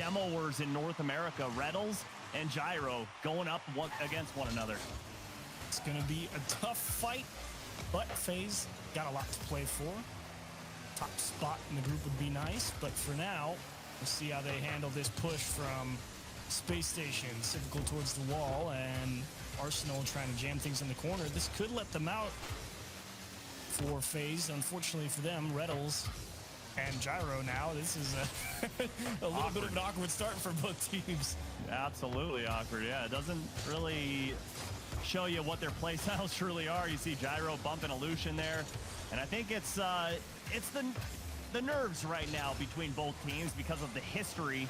demoers in North America, Retals and Gyro, going up against one another. It's going to be a tough fight, but Faze got a lot to play for. Top spot in the group would be nice, but for now, we'll see how they handle this push from Space Station, cyclical towards the wall, and Arsenal trying to jam things in the corner. This could let them out for Faze. Unfortunately for them, Retals and Gyro now. This is a little bit of an awkward start for both teams. Absolutely awkward, yeah. It doesn't really show you what their play styles truly are. You see Gyro bumping Illusion there, and I think it's the nerves right now between both teams because of the history.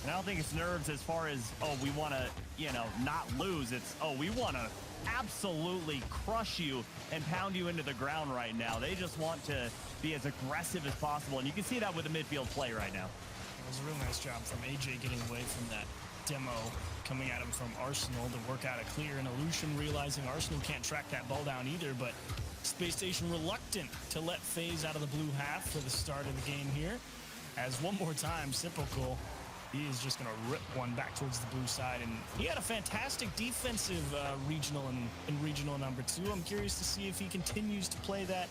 And I don't think it's nerves as far as, oh, we want to, you know, not lose. It's, oh, we want to absolutely crush you and pound you into the ground right now. They just want to be as aggressive as possible, and you can see that with the midfield play right now. It was a real nice job from AJ getting away from that demo coming at him from Arsenal to work out a clear, and Illusion realizing Arsenal can't track that ball down either, but Space Station reluctant to let Faze out of the blue half for the start of the game here. As one more time, Typical, he is just going to rip one back towards the blue side, and he had a fantastic defensive regional in regional number 2. I'm curious to see if he continues to play that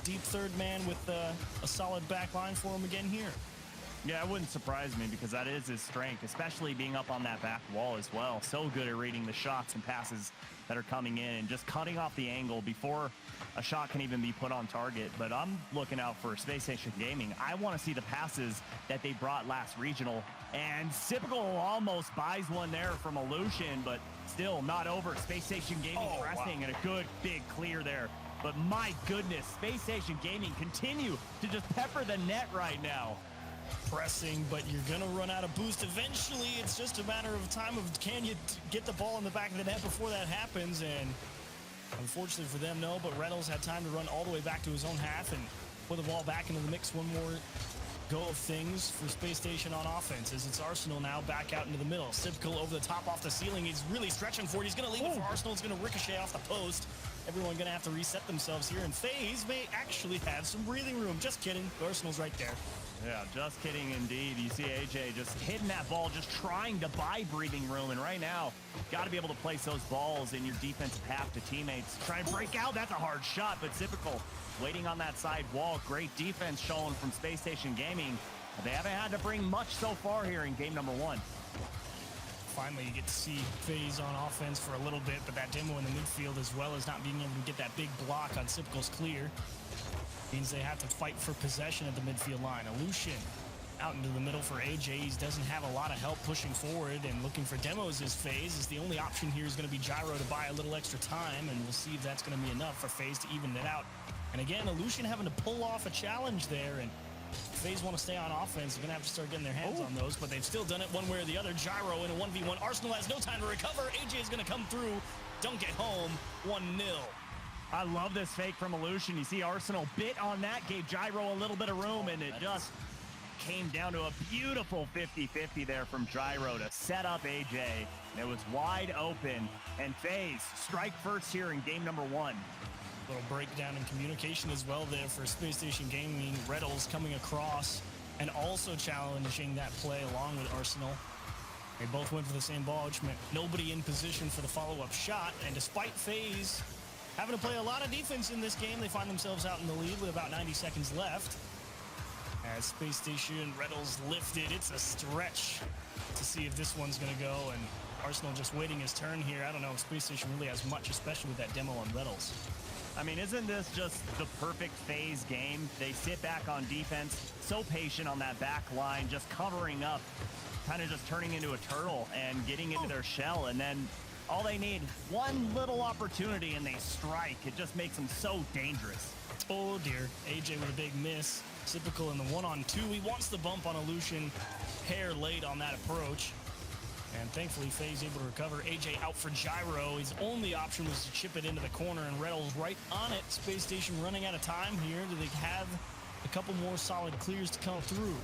deep third man with a solid back line for him again here. Yeah, it wouldn't surprise me because that is his strength, especially being up on that back wall as well. So good at reading the shots and passes that are coming in and just cutting off the angle before a shot can even be put on target. But I'm looking out for SpaceStationGaming. I want to see the passes that they brought last regional, and Typical almost buys one there from Illusion, but still not over. SpaceStationGaming resting and a good big clear there. But my goodness, SpaceStationGaming continue to just pepper the net right now. Pressing, but you're going to run out of boost eventually. It's just a matter of time of can you get the ball in the back of the net before that happens, and unfortunately for them, no, but Reynolds had time to run all the way back to his own half and put the ball back into the mix. One more go of things for Space Station on offense as it's Arsenal now back out into the middle. Typical over the top off the ceiling. He's really stretching for it. He's going to leave it for Arsenal. It's going to ricochet off the post. Everyone going to have to reset themselves here, and Faze may actually have some breathing room. Just kidding. Arsenal's right there. Yeah, just kidding indeed. You see AJ just hitting that ball, just trying to buy breathing room. And right now, got to be able to place those balls in your defensive half to teammates. Try and break out. That's a hard shot, but Typical waiting on that side wall. Great defense shown from SpaceStationGaming. They haven't had to bring much so far here in game number 1. Finally, you get to see Faze on offense for a little bit, but that demo in the midfield, as well as not being able to get that big block on Typical's clear, means they have to fight for possession at the midfield line. Illusion out into the middle for AJ. He doesn't have a lot of help pushing forward, and looking for demos as Faze is the only option here is going to be Gyro to buy a little extra time, and we'll see if that's going to be enough for Faze to even it out. And again, Illusion having to pull off a challenge there, and Faze want to stay on offense. They're going to have to start getting their hands on those, but they've still done it one way or the other. Gyro in a 1v1. Arsenal has no time to recover. AJ is going to come through. Don't get home. 1-0. I love this fake from Illusion. You see Arsenal bit on that, gave Gyro a little bit of room, and it just came down to a beautiful 50-50 there from Gyro to set up AJ. And it was wide open, and Faze strike first here in game number 1. Little breakdown in communication as well there for SpaceStationGaming. Reynolds coming across and also challenging that play along with Arsenal. They both went for the same ball, which meant nobody in position for the follow-up shot. And despite Faze having to play a lot of defense in this game, they find themselves out in the lead with about 90 seconds left. As Space Station Reynolds lifted, it's a stretch to see if this one's going to go. And Arsenal just waiting his turn here. I don't know if Space Station really has much, especially with that demo on Reynolds. I mean, isn't this just the perfect Faze game? They sit back on defense, so patient on that back line, just covering up, kind of just turning into a turtle and getting into their shell. And then all they need, one little opportunity, and they strike. It just makes them so dangerous. Oh, dear. AJ with a big miss. Typical in the 1-on-2. He wants the bump on Illusion. Hair late on that approach. And thankfully, Faze able to recover. AJ out for Gyro. His only option was to chip it into the corner, and Reynolds right on it. Space Station running out of time here. Do they have a couple more solid clears to come through?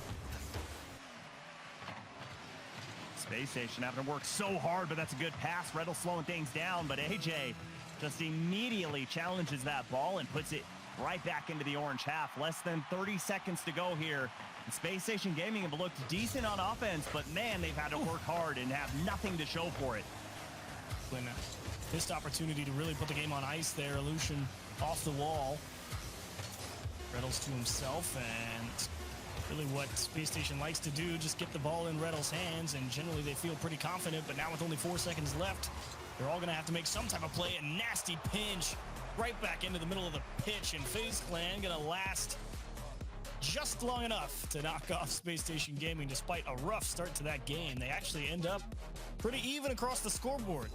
Space Station having to work so hard, but that's a good pass. Reynolds slowing things down, but AJ just immediately challenges that ball and puts it right back into the orange half. Less than 30 seconds to go here. And Space Station Gaming have looked decent on offense, but man, they've had to work hard and have nothing to show for it. When missed opportunity to really put the game on ice there. Illusion off the wall. Reynolds to himself, and really what Space Station likes to do, just get the ball in Reynolds' hands, and generally they feel pretty confident, but now with only 4 seconds left, they're all going to have to make some type of play. A nasty pinch right back into the middle of the pitch, and FaZe Clan going to last just long enough to knock off Space Station Gaming despite a rough start to that game. They actually end up pretty even across the scoreboard.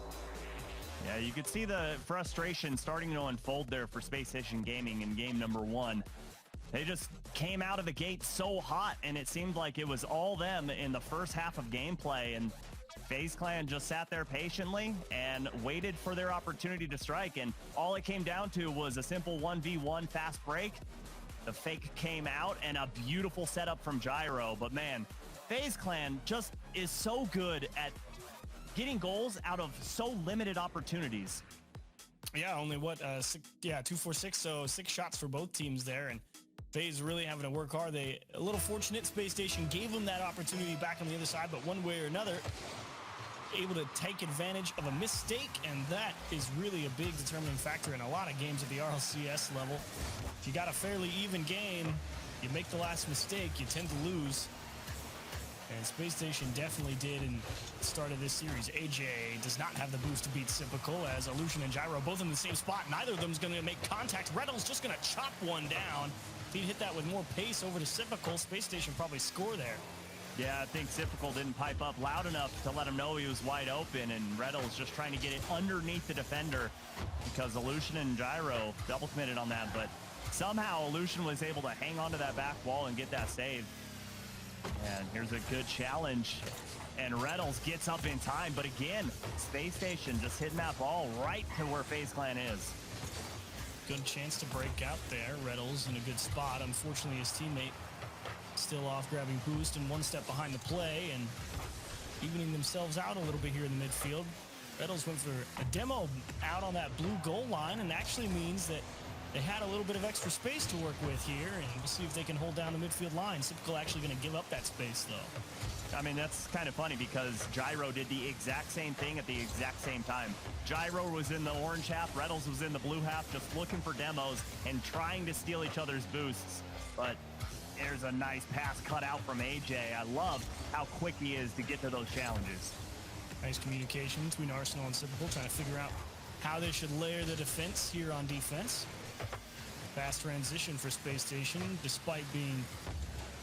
Yeah, you could see the frustration starting to unfold there for Space Station Gaming in game number 1. They just came out of the gate so hot, and it seemed like it was all them in the first half of gameplay, and FaZe Clan just sat there patiently and waited for their opportunity to strike, and all it came down to was a simple 1v1 fast break. The fake came out, and a beautiful setup from Gyro, but man, FaZe Clan just is so good at getting goals out of so limited opportunities. Yeah, only what, 2, 4, 6, so 6 shots for both teams there, and FaZe really having to work hard. They a little fortunate. Space Station gave them that opportunity back on the other side, but one way or another, able to take advantage of a mistake, and that is really a big determining factor in a lot of games at the RLCS level. If you got a fairly even game, you make the last mistake, you tend to lose. And Space Station definitely did in the start of this series. AJ does not have the boost to beat Sypical, as Illusion and Gyro both in the same spot. Neither of them is going to make contact. Reynolds just going to chop one down. If he hit that with more pace over to Sypical, Space Station probably score there. Yeah, I think Sypical didn't pipe up loud enough to let him know he was wide open, and Reynolds just trying to get it underneath the defender because Illusion and Gyro double committed on that, but somehow Illusion was able to hang onto that back wall and get that save. And here's a good challenge, and Reynolds gets up in time, but again, Space Station just hitting that ball right to where FaZe Clan is. Good chance to break out there. Reynolds in a good spot. Unfortunately, his teammate still off grabbing boost and one step behind the play and evening themselves out a little bit here in the midfield. Reynolds went for a demo out on that blue goal line, and actually means that they had a little bit of extra space to work with here, and we'll see if they can hold down the midfield line. Sypical actually going to give up that space, though. I mean, that's kind of funny because Gyro did the exact same thing at the exact same time. Gyro was in the orange half, Reynolds was in the blue half, just looking for demos and trying to steal each other's boosts. But there's a nice pass cut out from AJ. I love how quick he is to get to those challenges. Nice communication between Arsenal and Sypical, trying to figure out how they should layer the defense here on defense. Fast transition for Space Station, despite being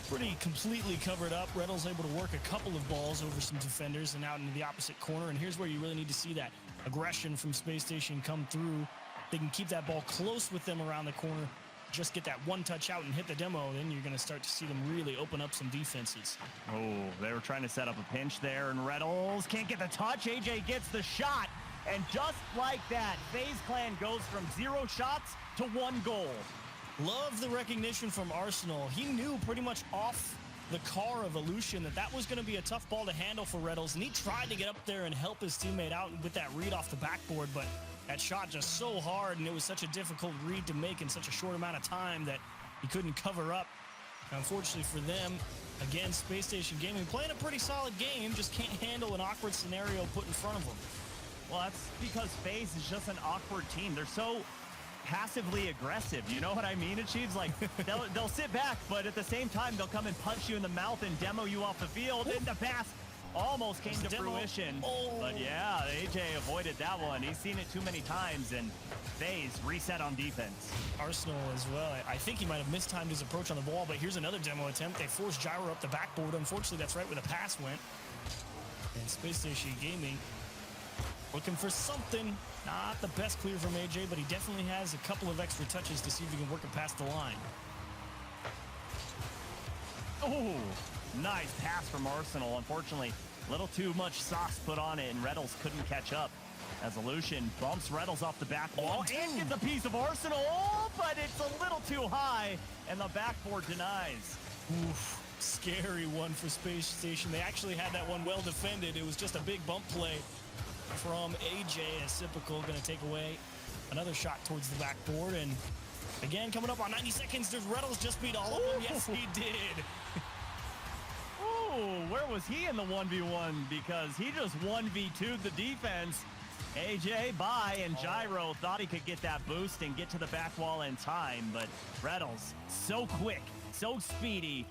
pretty completely covered up. Reynolds able to work a couple of balls over some defenders and out into the opposite corner. And here's where you really need to see that aggression from Space Station come through. They can keep that ball close with them around the corner, just get that one touch out and hit the demo. Then you're going to start to see them really open up some defenses. Oh, they were trying to set up a pinch there, and Reynolds can't get the touch. AJ gets the shot. And just like that, FaZe Clan goes from 0 shots to 1 goal. Love the recognition from Arsenal. He knew pretty much off the car of Illusion that was going to be a tough ball to handle for Reynolds, and he tried to get up there and help his teammate out with that read off the backboard, but that shot just so hard, and it was such a difficult read to make in such a short amount of time that he couldn't cover up. Now, unfortunately for them, again, Space Station Gaming playing a pretty solid game, just can't handle an awkward scenario put in front of them. Well, that's because FaZe is just an awkward team. They're so passively aggressive. You know what I mean, Achieves? Like, they'll sit back, but at the same time, they'll come and punch you in the mouth and demo you off the field. And the pass almost came to fruition. But yeah, AJ avoided that one. He's seen it too many times, and FaZe reset on defense. Arsenal as well. I think he might have mistimed his approach on the ball, but here's another demo attempt. They forced Gyro up the backboard. Unfortunately, that's right where the pass went. And Space Station Gaming looking for something. Not the best clear from AJ, but he definitely has a couple of extra touches to see if he can work it past the line. Oh, nice pass from Arsenal. Unfortunately, a little too much sauce put on it, and Reynolds couldn't catch up as Illusion bumps Reynolds off the back wall and gets a piece of Arsenal, but it's a little too high, and the backboard denies. Oof, scary one for Space Station. They actually had that one well defended. It was just a big bump play from AJ, as Sypical going to take away another shot towards the backboard, and Again, coming up on 90 seconds, does Reynolds just beat all of them? Yes, he did. Oh, where was he in the 1v1? Because he just 1v2'd the defense. AJ by and Gyro thought he could get that boost and get to the back wall in time, but Reynolds, so quick, so speedy,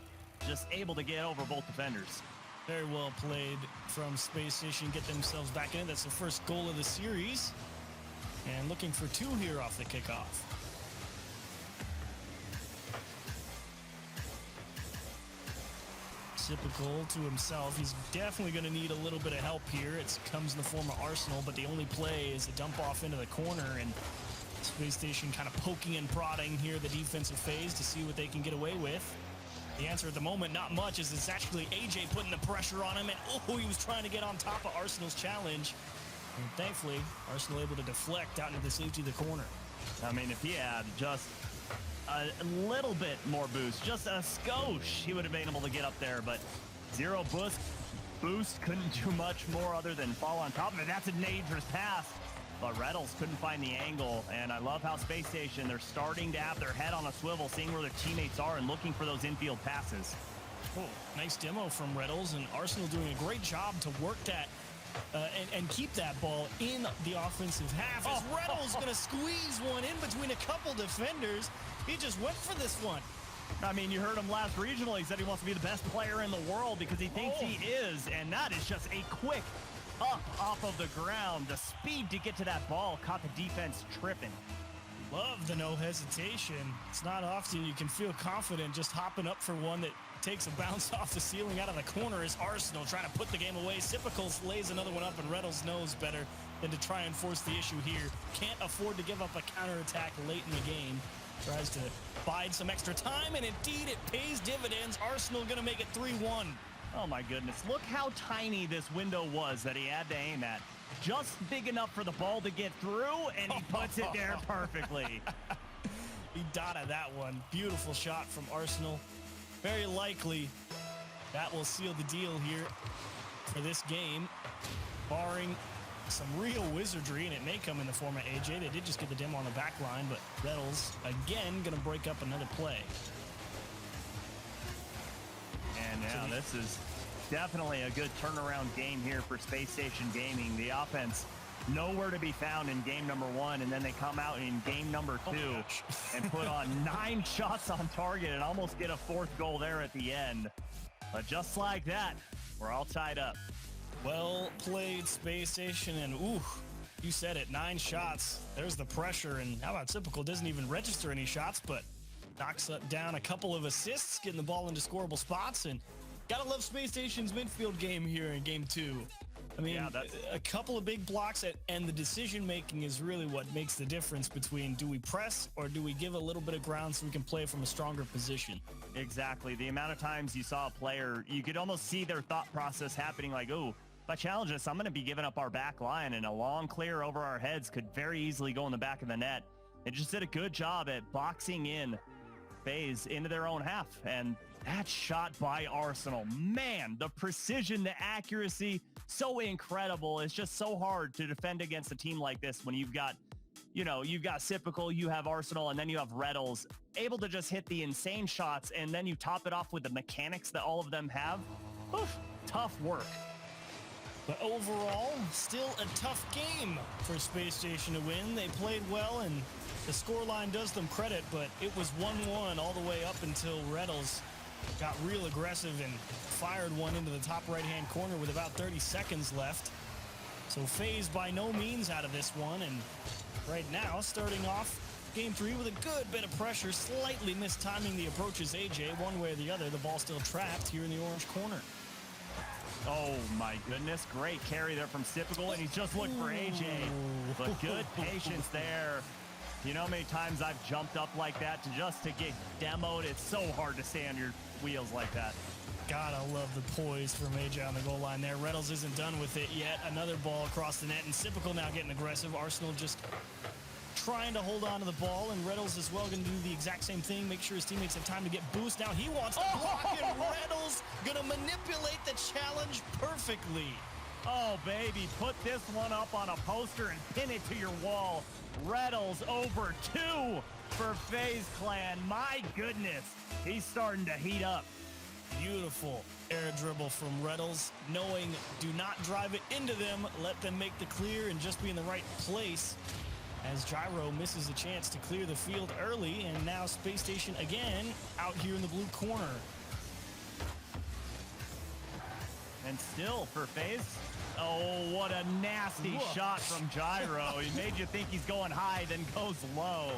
just able to get over both defenders. Very well played from Space Station, get themselves back in. That's the first goal of the series. And looking for 2 here off the kickoff. Typical to himself. He's definitely going to need a little bit of help here. It comes in the form of Arsenal, but the only play is a dump off into the corner, and Space Station kind of poking and prodding here the defensive phase to see what they can get away with. The answer at the moment, not much, as it's actually AJ putting the pressure on him, and he was trying to get on top of Arsenal's challenge. And thankfully, Arsenal able to deflect out into the safety of the corner. I mean, if he had just a little bit more boost, just a skosh, he would have been able to get up there, but zero boost couldn't do much more other than fall on top of it. That's a dangerous pass, but Reynolds couldn't find the angle, and I love how Space Station, they're starting to have their head on a swivel, seeing where their teammates are and looking for those infield passes. Oh, nice demo from Reynolds, and Arsenal doing a great job to work that and keep that ball in the offensive half. As Reynolds going to squeeze one in between a couple defenders. He just went for this one. I mean, you heard him last regional. He said he wants to be the best player in the world because he thinks he is, and that is just a quick up off of the ground. The speed to get to that ball caught the defense tripping. Love the no hesitation. It's not often you can feel confident just hopping up for one that takes a bounce off the ceiling out of the corner. Is Arsenal trying to put the game away. Sipicles lays another one up, and Reynolds knows better than to try and force the issue here. Can't afford to give up a counterattack late in the game. Tries to bide some extra time, and indeed it pays dividends. Arsenal going to make it 3-1. Oh my goodness, look how tiny this window was that he had to aim at. Just big enough for the ball to get through, and he puts it there perfectly. He dotted that one. Beautiful shot from Arsenal. Very likely that will seal the deal here for this game, barring some real wizardry, and it may come in the form of AJ. They did just get the demo on the back line, but Reynolds again going to break up another play. And now this is definitely a good turnaround game here for SpaceStationGaming. The offense nowhere to be found in game number 1, and then they come out in game number 2 and put on 9 shots on target and almost get a 4th goal there at the end. But just like that, we're all tied up. Well played, Space Station, and ooh, you said it, 9 shots. There's the pressure, and how about Typical doesn't even register any shots, but knocks down a couple of assists, getting the ball into scoreable spots, and gotta love Space Station's midfield game here in game 2. I mean, yeah, a couple of big blocks, and the decision-making is really what makes the difference between do we press or do we give a little bit of ground so we can play from a stronger position. Exactly. The amount of times you saw a player, you could almost see their thought process happening like, oh, if I challenge this, I'm going to be giving up our back line, and a long clear over our heads could very easily go in the back of the net. They just did a good job at boxing in Faze into their own half, and that shot by Arsenal, man, the precision, the accuracy, so incredible. It's just so hard to defend against a team like this when you've got, you've got Sipical, you have Arsenal, and then you have Reynolds, able to just hit the insane shots, and then you top it off with the mechanics that all of them have. Oof, tough work. But overall, still a tough game for Space Station to win. They played well, and the scoreline does them credit, but it was 1-1 all the way up until Reynolds got real aggressive and fired one into the top right-hand corner with about 30 seconds left. So Faze by no means out of this one, and right now starting off game 3 with a good bit of pressure, slightly mistiming the approaches AJ one way or the other. The ball still trapped here in the orange corner. Oh my goodness, great carry there from Sipical, and he's just looking for AJ, but good patience there. You know how many times I've jumped up like that to get demoed? It's so hard to stay on your wheels like that. God, I love the poise from AJ on the goal line there. Reynolds isn't done with it yet. Another ball across the net, and Sipical now getting aggressive. Arsenal just trying to hold on to the ball, and Reynolds as well going to do the exact same thing, make sure his teammates have time to get boost. Now he wants to block, and Reynolds going to manipulate the challenge perfectly. Oh, baby, put this one up on a poster and pin it to your wall. Reddles over 2 for Faze Clan. My goodness, he's starting to heat up. Beautiful air dribble from Reddles, knowing do not drive it into them, let them make the clear and just be in the right place. As Gyro misses a chance to clear the field early, and now Space Station again out here in the blue corner. And still for Faze. Oh, what a nasty shot from Gyro. He made you think he's going high, then goes low.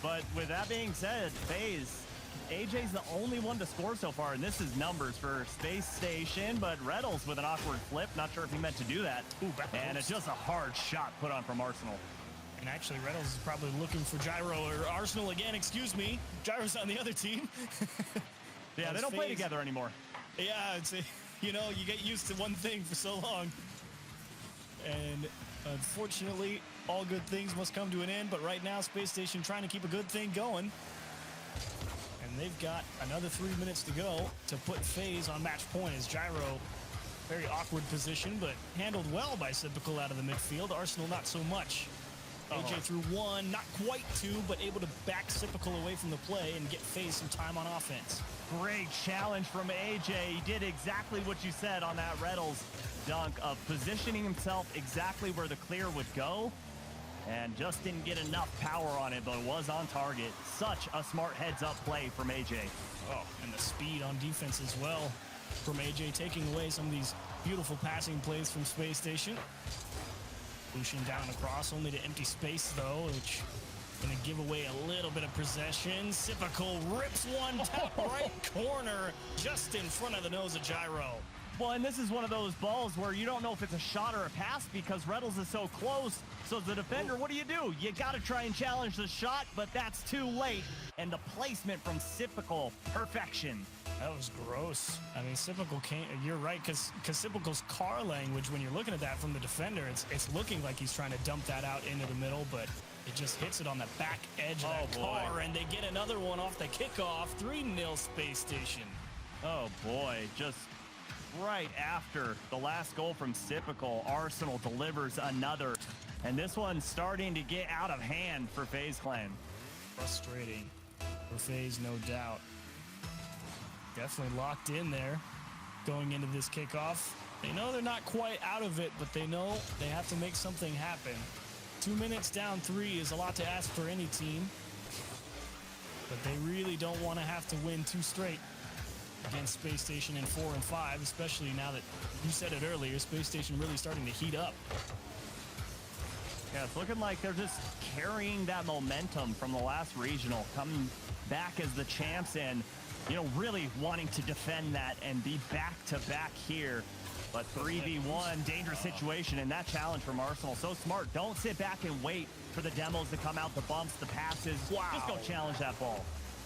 But with that being said, Faze, AJ's the only one to score so far, and this is numbers for Space Station, but Reddles with an awkward flip. Not sure if he meant to do that. Ooh, and it's just a hard shot put on from Arsenal. And actually, Reddles is probably looking for Gyro, or Arsenal again, excuse me. Gyro's on the other team. Yeah, they don't play together anymore. Yeah, it's you know, you get used to one thing for so long. And unfortunately, all good things must come to an end. But right now, Space Station trying to keep a good thing going. And they've got another 3 minutes to go to put Faze on match point as Gyro, very awkward position, but handled well by Sypical out of the midfield. Arsenal, not so much. AJ threw 1, not quite 2, but able to back Sypical away from the play and get Faze some time on offense. Great challenge from AJ. He did exactly what you said on that Reddles dunk of positioning himself exactly where the clear would go, and just didn't get enough power on it, but it was on target. Such a smart heads-up play from AJ. Oh, and the speed on defense as well from AJ, taking away some of these beautiful passing plays from Space Station. Pushing down across, only to empty space though, which gonna give away a little bit of possession. Sypical rips one top right corner, just in front of the nose of Gyro. Well, and this is one of those balls where you don't know if it's a shot or a pass because Reddles is so close. So as a defender, what do? You got to try and challenge the shot, but that's too late. And the placement from Sypical, perfection. That was gross. I mean, Sypical can't, you're right, because Sypical's car language, when you're looking at that from the defender, it's looking like he's trying to dump that out into the middle, but it just hits it on the back edge of that car, and they get another one off the kickoff. 3-0 Space Station. Oh, boy, just right after the last goal from Sypical, Arsenal delivers another. And this one's starting to get out of hand for Faze Clan. Frustrating for Faze, no doubt. Definitely locked in there going into this kickoff. They know they're not quite out of it, but they know they have to make something happen. 2 minutes down 3 is a lot to ask for any team, but they really don't want to have to win 2 straight against Space Station in 4 and 5, especially now that you said it earlier, Space Station really starting to heat up. Yeah, it's looking like they're just carrying that momentum from the last regional, coming back as the champs and, you know, really wanting to defend that and be back-to-back here. But 3v1, dangerous situation, and that challenge from Arsenal, so smart. Don't sit back and wait for the demos to come out, the bumps, the passes. Wow. Just go challenge that ball.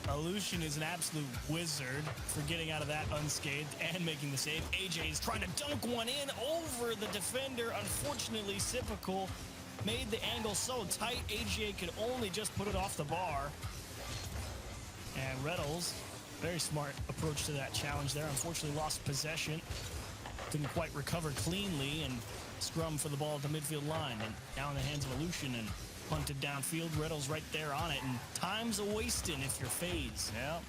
Illusion is an absolute wizard for getting out of that unscathed and making the save. AJ is trying to dunk one in over the defender. Unfortunately, Sypical made the angle so tight, AJ could only just put it off the bar. And Reddles, very smart approach to that challenge there. Unfortunately, lost possession. Didn't quite recover cleanly and scrum for the ball at the midfield line. And now in the hands of Illusion and punted downfield. Reddles right there on it. And time's a-wasting if you're Faze. Yeah.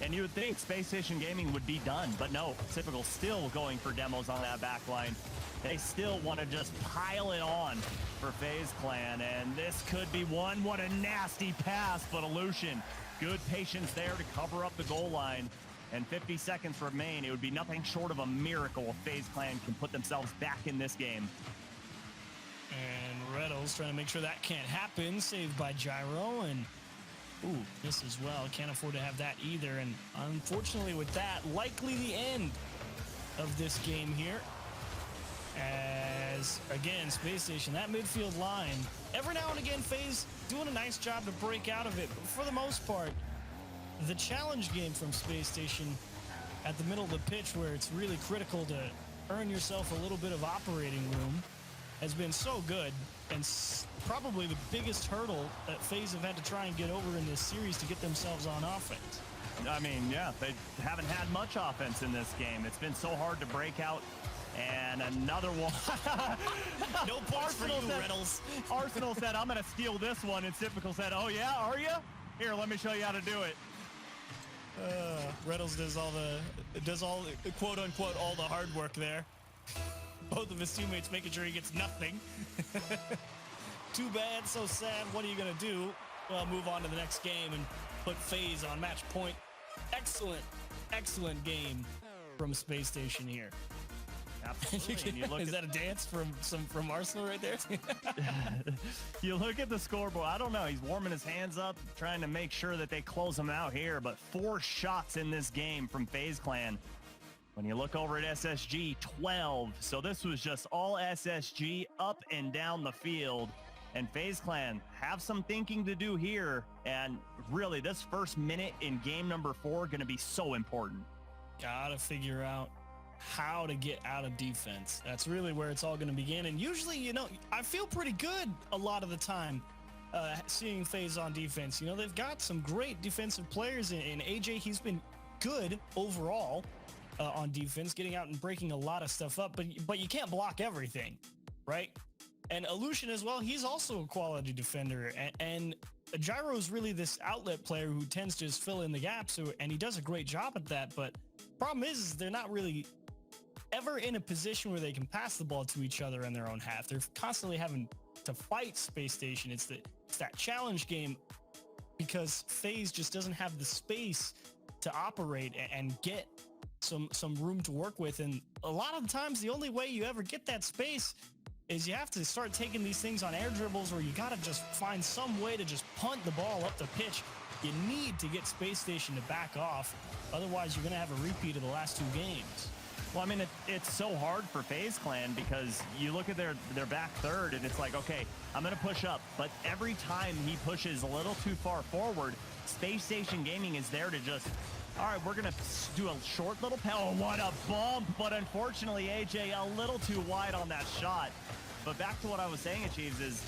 And you would think SpaceStationGaming would be done, but no. Typical still going for demos on that back line. They still want to just pile it on for Faze Clan, and this could be one. What a nasty pass, but Illusion, good patience there to cover up the goal line. And 50 seconds remain. It would be nothing short of a miracle if Faze Clan can put themselves back in this game. And Reddles trying to make sure that can't happen. Saved by Gyro, and ooh, this as well. Can't afford to have that either. And unfortunately with that, likely the end of this game here. As, again, Space Station, that midfield line, every now and again, Faze doing a nice job to break out of it. But for the most part, the challenge game from Space Station at the middle of the pitch, where it's really critical to earn yourself a little bit of operating room, has been so good, and probably the biggest hurdle that Faze have had to try and get over in this series to get themselves on offense. I mean, yeah, they haven't had much offense in this game. It's been so hard to break out And another one. No points for you, Reynolds. Arsenal said, I'm going to steal this one. And Typical said, oh, yeah, are you? Here, let me show you how to do it. Reynolds does all quote unquote all the hard work there. Both of his teammates making sure he gets nothing. Too bad, so sad. What are you gonna do? Well, move on to the next game and put Faze on match point. Excellent game from Space Station here. Absolutely. Is that a dance from Arsenal right there? You look at the scoreboard. I don't know. He's warming his hands up, trying to make sure that they close him out here. But 4 shots in this game from FaZe Clan. When you look over at SSG, 12. So this was just all SSG up and down the field. And FaZe Clan have some thinking to do here. And really, this first minute in game number 4 going to be so important. Gotta figure out how to get out of defense. That's really where it's all going to begin. And usually, you know, I feel pretty good a lot of the time seeing FaZe on defense. You know, they've got some great defensive players in AJ. He's been good overall on defense, getting out and breaking a lot of stuff up, but you can't block everything, right? And Illusion as well, he's also a quality defender, and Gyro is really this outlet player who tends to just fill in the gaps, and he does a great job at that. But problem is they're not really ever in a position where they can pass the ball to each other in their own half. They're constantly having to fight Space Station. It's that challenge game because FaZe just doesn't have the space to operate and get some room to work with. And a lot of the times, the only way you ever get that space is you have to start taking these things on air dribbles, or you got to just find some way to just punt the ball up the pitch. You need to get Space Station to back off. Otherwise, you're going to have a repeat of the last 2 games. Well, I mean, it's so hard for FaZe Clan because you look at their back third and it's like, okay, I'm going to push up. But every time he pushes a little too far forward, SpaceStationGaming is there to just, all right, we're going to do a short little oh, what a bump. But unfortunately, AJ a little too wide on that shot. But back to what I was saying, Achieves, is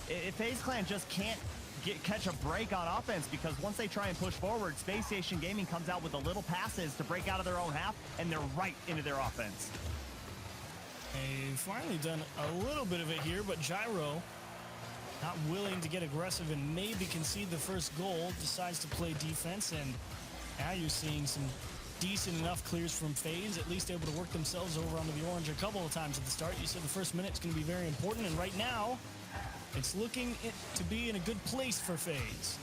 if FaZe Clan just can't catch a break on offense, because once they try and push forward, SpaceStationGaming comes out with the little passes to break out of their own half, and they're right into their offense. They've finally done a little bit of it here, but Gyro, not willing to get aggressive and maybe concede the first goal, decides to play defense, and now you're seeing some decent enough clears from FaZe, at least able to work themselves over onto the orange a couple of times at the start. You said the first minute's going to be very important, and right now, it's looking to be in a good place for FaZe.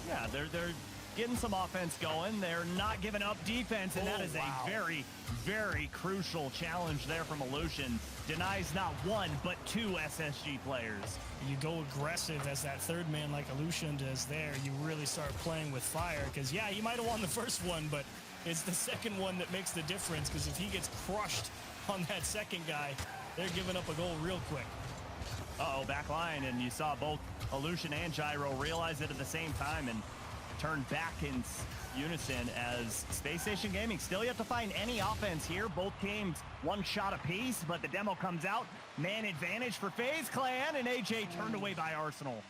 Yeah, they're getting some offense going. They're not giving up defense, and that is a very, very crucial challenge there from Illusion. Denies not 1, but 2 SSG players. You go aggressive as that third man like Illusion does there. You really start playing with fire because, yeah, he might have won the first one, but it's the second one that makes the difference, because if he gets crushed on that second guy, they're giving up a goal real quick. Uh-oh, back line, and you saw both Illusion and Gyro realize it at the same time and turn back in unison as SpaceStationGaming still yet to find any offense here. Both teams 1 shot apiece, but the demo comes out. Man advantage for FaZe Clan, and AJ turned away by Arsenal.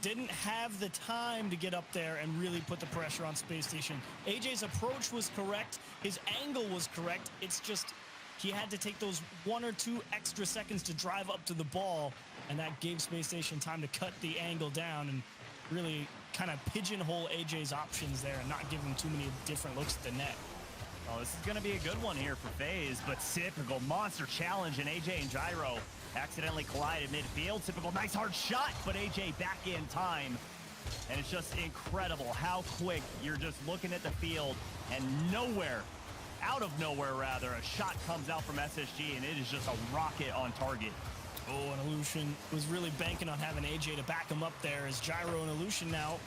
Didn't have the time to get up there and really put the pressure on Space Station. AJ's approach was correct. His angle was correct. It's just he had to take those 1 or 2 extra seconds to drive up to the ball, and that gave Space Station time to cut the angle down and really kind of pigeonhole AJ's options there and not give him too many different looks at the net. Oh, this is going to be a good one here for FaZe, but typical monster challenge, and AJ and Gyro accidentally collided midfield. Typical nice hard shot, but AJ back in time. And it's just incredible how quick you're just looking at the field, and out of nowhere rather, a shot comes out from SSG, and it is just a rocket on target. Oh, and Illusion was really banking on having AJ to back him up there. As Gyro and Illusion now,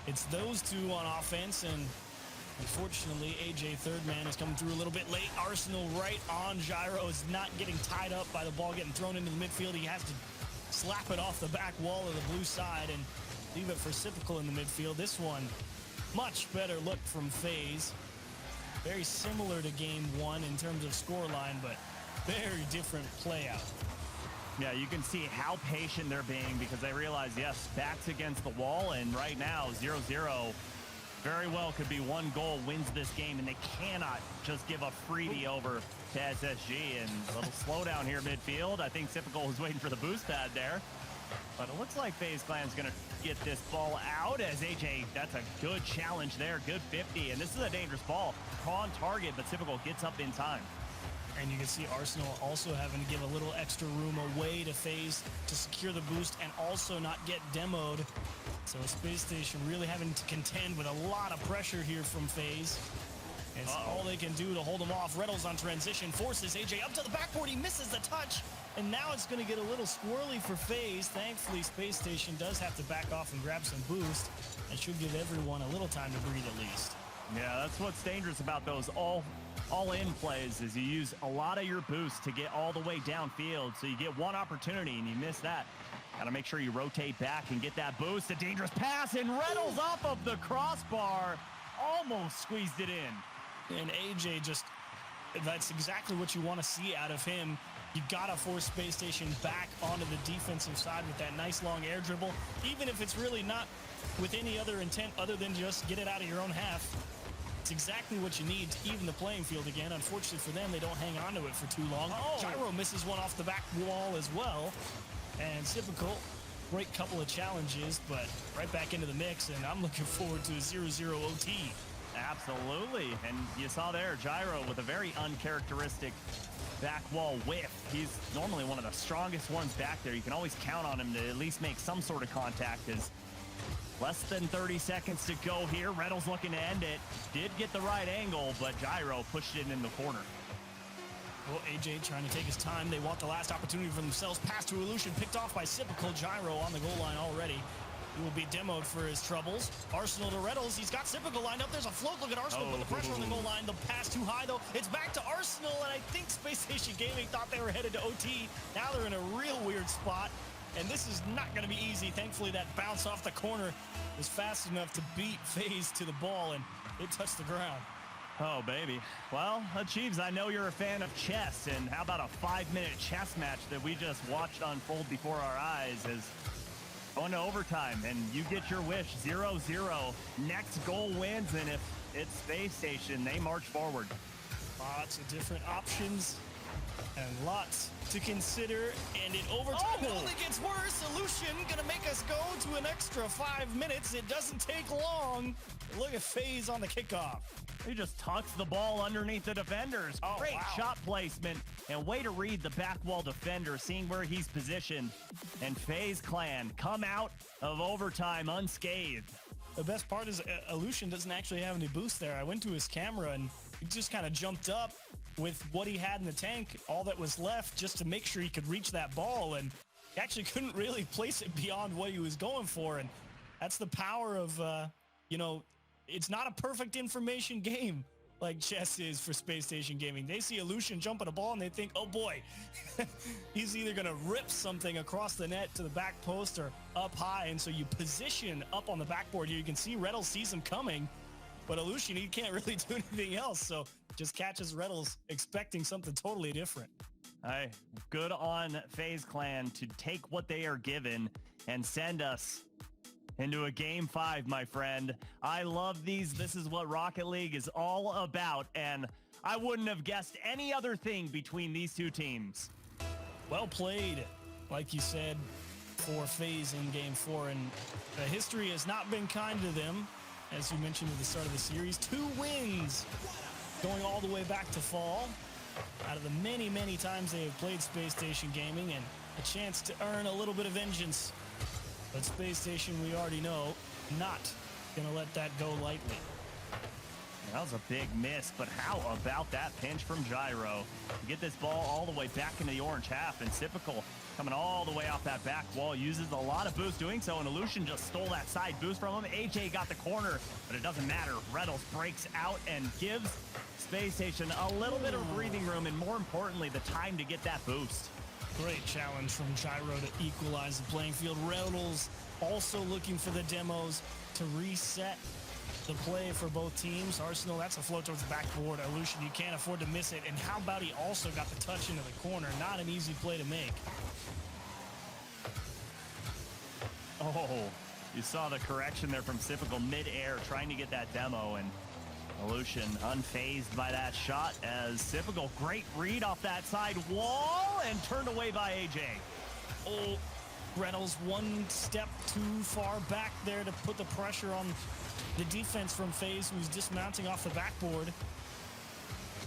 it's those 2 on offense, and unfortunately, AJ, third man, is coming through a little bit late. Arsenal right on Gyro, is not getting tied up by the ball getting thrown into the midfield. He has to slap it off the back wall of the blue side and leave it for Typical in the midfield. This one, much better look from FaZe. Very similar to game 1 in terms of scoreline, but very different play out. Yeah, you can see how patient they're being because they realize, yes, backs against the wall, and right now, 0-0. Very well could be one goal wins this game, and they cannot just give a freebie over to SSG. And a little slowdown here midfield. I think Typical was waiting for the boost pad there. But it looks like FaZe Clan's going to get this ball out as AJ, that's a good challenge there, good 50. And this is a dangerous ball. On target, but Typical gets up in time. And you can see Arsenal also having to give a little extra room away to FaZe to secure the boost and also not get demoed. So SpaceStation really having to contend with a lot of pressure here from FaZe. It's all they can do to hold him off. Reynolds on transition, forces AJ up to the backboard. He misses the touch. And now it's going to get a little squirrely for FaZe. Thankfully, SpaceStation does have to back off and grab some boost. That should give everyone a little time to breathe at least. Yeah, that's what's dangerous about those all-in plays is you use a lot of your boost to get all the way downfield. So you get one opportunity and you miss that. Got to make sure you rotate back and get that boost. A dangerous pass, and Reynolds off of the crossbar. Almost squeezed it in. And AJ just, that's exactly what you want to see out of him. You gotta force SpaceStation back onto the defensive side with that nice long air dribble, even if it's really not with any other intent other than just get it out of your own half. It's exactly what you need to even the playing field again. Unfortunately for them, they don't hang on to it for too long. Gyro misses one off the back wall as well. And Typical, great couple of challenges, but right back into the mix, and I'm looking forward to a 0-0 OT. Absolutely, and you saw there Gyro with a very uncharacteristic back wall whiff. He's normally one of the strongest ones back there. You can always count on him to at least make some sort of contact. As less than 30 seconds to go here. Reynolds looking to end it. Did get the right angle, but Gyro pushed it in the corner. Well, AJ trying to take his time. They want the last opportunity for themselves. Pass to Illusion, picked off by Typical. Gyro on the goal line already. He will be demoed for his troubles. Arsenal to Reynolds. He's got Typical lined up. There's a float. Look at Arsenal put the pressure on the goal line. The pass too high, though. It's back to Arsenal, and I think SpaceStationGaming thought they were headed to OT. Now they're in a real weird spot, and this is not going to be easy. Thankfully, that bounce off the corner was fast enough to beat FaZe to the ball, and it touched the ground. Oh, baby. Well, Achieves, I know you're a fan of chess, and how about a 5-minute chess match that we just watched unfold before our eyes as going to overtime, and you get your wish, 0-0. Next goal wins, and if it's Space Station, they march forward. Lots of different options and lots to consider, and in overtime it only gets worse. Illusion gonna make us go to an extra 5 minutes. It doesn't take long. Look at FaZe on the kickoff. He just tucks the ball underneath the defenders. Great shot placement and way to read the back wall defender, seeing where he's positioned. And FaZe Clan come out of overtime unscathed. The best part is Illusion doesn't actually have any boost there. I went to his camera and he just kind of jumped up with what he had in the tank, all that was left, just to make sure he could reach that ball, and he actually couldn't really place it beyond what he was going for. And that's the power of, you know, it's not a perfect information game like chess is for SpaceStationGaming. They see Illusion jump at a ball and they think, oh boy, he's either gonna rip something across the net to the back post or up high. And so you position up on the backboard here. You can see Reynolds sees him coming, but Illusion, he can't really do anything else. So just catches Reynolds expecting something totally different. Hey, good on FaZe Clan to take what they are given and send us into a game 5, my friend. I love these. This is what Rocket League is all about, and I wouldn't have guessed any other thing between these two teams. Well played, like you said, for FaZe in game 4, and the history has not been kind to them. As you mentioned at the start of the series, 2 wins going all the way back to fall out of the many, many times they have played SpaceStationGaming, and a chance to earn a little bit of vengeance. But Space Station, we already know, not going to let that go lightly. That was a big miss, but how about that pinch from Gyro? To get this ball all the way back into the orange half, and Typical coming all the way off that back wall, uses a lot of boost doing so, and Illusion just stole that side boost from him. AJ got the corner, but it doesn't matter. Reynolds breaks out and gives Space Station a little bit of breathing room, and more importantly, the time to get that boost. Great challenge from Gyro to equalize the playing field. Reynolds also looking for the demos to reset the play for both teams. Arsenal, that's a float towards the backboard. Illusion, you can't afford to miss it. And how about he also got the touch into the corner? Not an easy play to make. Oh, You saw the correction there from Typical mid-air, trying to get that demo, and Illusion unfazed by that shot as Typical, great read off that side wall and turned away by AJ. Oh, Reynolds one step too far back there to put the pressure on the defense from Faze, who's dismounting off the backboard.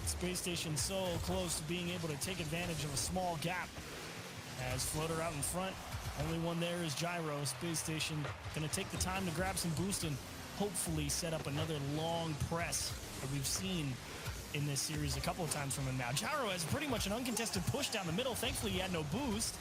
Space Station so close to being able to take advantage of a small gap. As Floater out in front, only one there is Gyro. Space Station gonna take the time to grab some boost and hopefully set up another long press that we've seen in this series a couple of times from him now. Gyro has pretty much an uncontested push down the middle. Thankfully, he had no boost.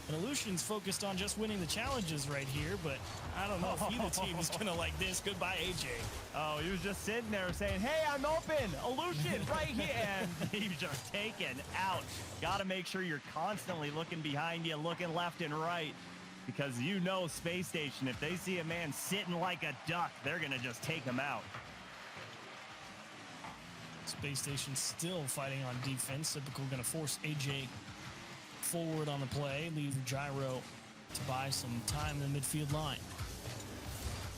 And Illusion's focused on just winning the challenges right here, but I don't know if either team is gonna like this. Goodbye, AJ. Oh, he was just sitting there saying, hey, I'm open. Illusion right here. And he's just taken out. Got to make sure you're constantly looking behind you, looking left and right, because you know Space Station, if they see a man sitting like a duck, they're going to just take him out. Space Station still fighting on defense. Typical going to force AJ forward on the play, leave Gyro to buy some time in the midfield line.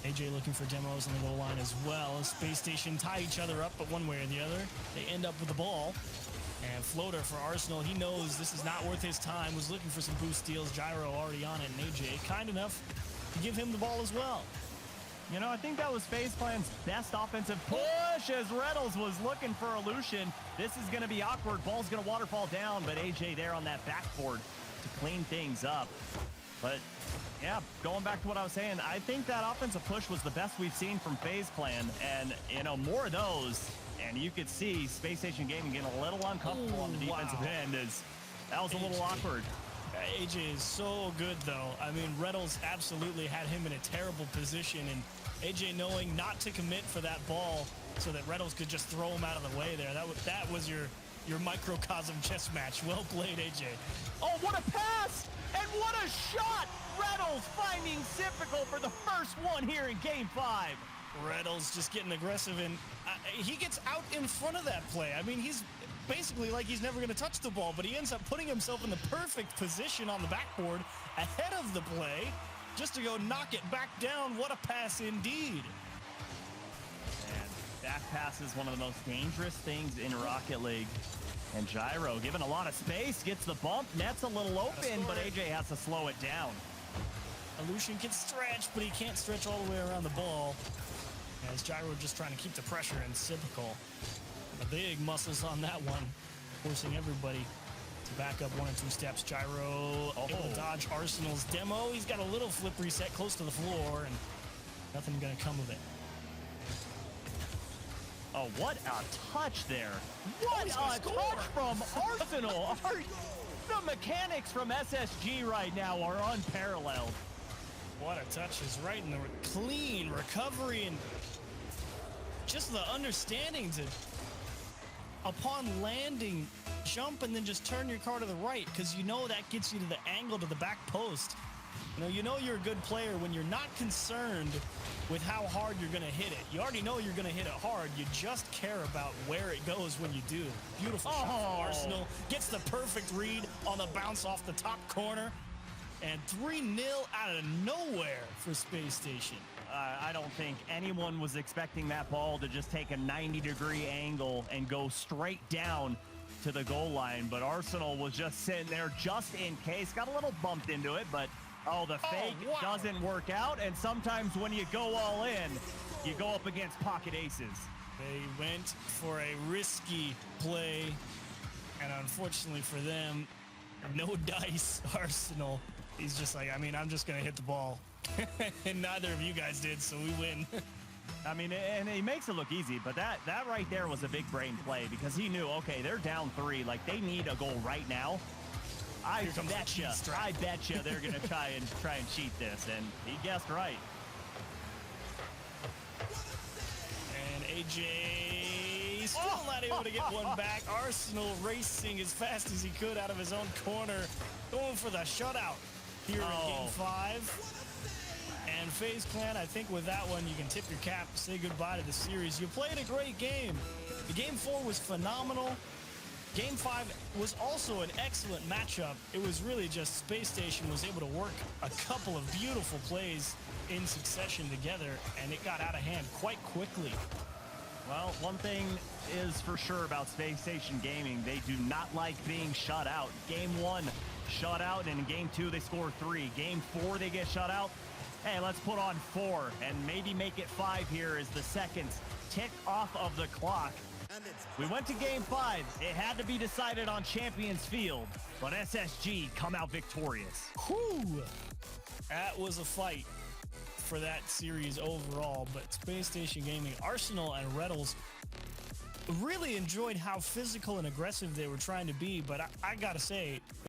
AJ looking for demos on the goal line as well. Space Station tie each other up, but one way or the other, they end up with the ball. And Floater for Arsenal, he knows this is not worth his time, was looking for some boost steals. Gyro already on it, and AJ kind enough to give him the ball as well. You know, I think that was FaZe Clan's best offensive push as Reynolds was looking for Illusion. This is going to be awkward. Ball's going to waterfall down, but AJ there on that backboard to clean things up. But, yeah, going back to what I was saying, I think that offensive push was the best we've seen from FaZe Clan. And, you know, more of those. And you could see SpaceStationGaming getting a little uncomfortable on the defensive end. As that was a little awkward. AJ is so good, though. I mean, Reynolds absolutely had him in a terrible position, and AJ knowing not to commit for that ball so that Reynolds could just throw him out of the way there. That was your microcosm chess match. Well played, AJ. Oh, what a pass! And what a shot! Reynolds finding Typical for the first one here in Game 5. Reynolds just getting aggressive, and he gets out in front of that play. I mean, he's basically like he's never going to touch the ball, but he ends up putting himself in the perfect position on the backboard ahead of the play just to go knock it back down. What a pass indeed. And back pass is one of the most dangerous things in Rocket League. And Gyro given a lot of space, gets the bump, net's a little open, but AJ has to slow it down. Illusion can stretch, but he can't stretch all the way around the ball. As Gyro just trying to keep the pressure in. Typical. The big muscles on that one, forcing everybody to back up 1 or 2 steps. Gyro able to dodge Arsenal's demo. He's got a little flip reset close to the floor, and nothing gonna come of it. Oh, what a touch there. What a touch from Arsenal. The mechanics from SSG right now are unparalleled. What a touch is right in the clean recovery, and just the understanding to, upon landing, jump and then just turn your car to the right, because you know that gets you to the angle to the back post. You know you're a good player when you're not concerned with how hard you're going to hit it. You already know you're going to hit it hard. You just care about where it goes when you do. Beautiful shot from Arsenal. Gets the perfect read on the bounce off the top corner. And 3-0 out of nowhere for Space Station. I don't think anyone was expecting that ball to just take a 90-degree angle and go straight down to the goal line. But Arsenal was just sitting there just in case. Got a little bumped into it, but the fake doesn't work out. And sometimes when you go all in, you go up against pocket aces. They went for a risky play, and unfortunately for them, no dice. Arsenal, he's just like, I mean, I'm just going to hit the ball. And neither of you guys did, so we win. I mean, and he makes it look easy, but that right there was a big brain play, because he knew, okay, they're down 3. Like, they need a goal right now. I betcha they're going to try and cheat this, and he guessed right. And AJ still not able to get one back. Arsenal racing as fast as he could out of his own corner, going for the shutout here in Game 5. And FaZe Clan, I think with that one, you can tip your cap, say goodbye to the series. You played a great game. The Game 4 was phenomenal. Game 5 was also an excellent matchup. It was really just Space Station was able to work a couple of beautiful plays in succession together, and it got out of hand quite quickly. Well, one thing is for sure about SpaceStationGaming, they do not like being shut out. Game 1, shut out, and in Game 2, they score 3. Game 4, they get shut out. Hey, let's put on 4 and maybe make it 5 here as the seconds tick off of the clock. We went to Game 5. It had to be decided on Champions Field, but SSG come out victorious. Whew! That was a fight for that series overall, but SpaceStationGaming, Arsenal, and RLCS really enjoyed how physical and aggressive they were trying to be, but I gotta say,